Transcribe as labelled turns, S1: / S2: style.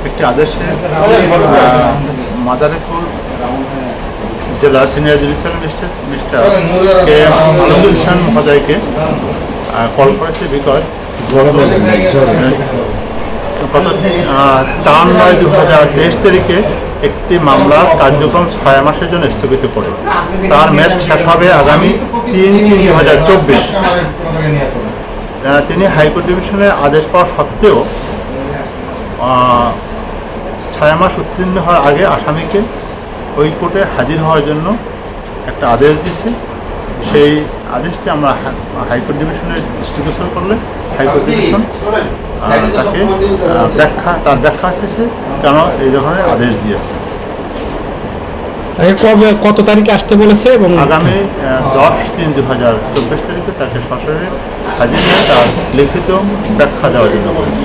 S1: একটি আদেশে মাদারীপুর জেলার senior judicial magistrate mister K M Alamgir Hossain মহোদয়কে কল করেছে বিকজ গত 4/9/2023 তারিখে একটি মামলার কার্যক্রম 6 মাসের জন্য স্থগিত করে তার মেয়াদ শেষ হবে আগামী 3/3/2024। তিনি হাইকোর্ট ডিভিশনের আদেশ পাওয়া সত্ত্বেও 6 মাস উত্তীর্ণ হওয়ার আগে আসামিকে ওই কোর্টে হাজির হওয়ার জন্য একটা আদেশ দিয়েছে। সেই আদেশটি আমরা হাইকোর্ট ডিভিশনের দৃষ্টিগোচর করলে হাইকোর্ট ডিভিশন তাকে ব্যাখ্যা আছে সে কেন এই ধরনের আদেশ দিয়েছে।
S2: কবে কত তারিখে আসতে বলেছে এবং
S1: আগামী 10/3/2024 তারিখে তাকে সশরীরে হাজির হয়ে তার লিখিত ব্যাখ্যা দেওয়ার জন্য বলেছে।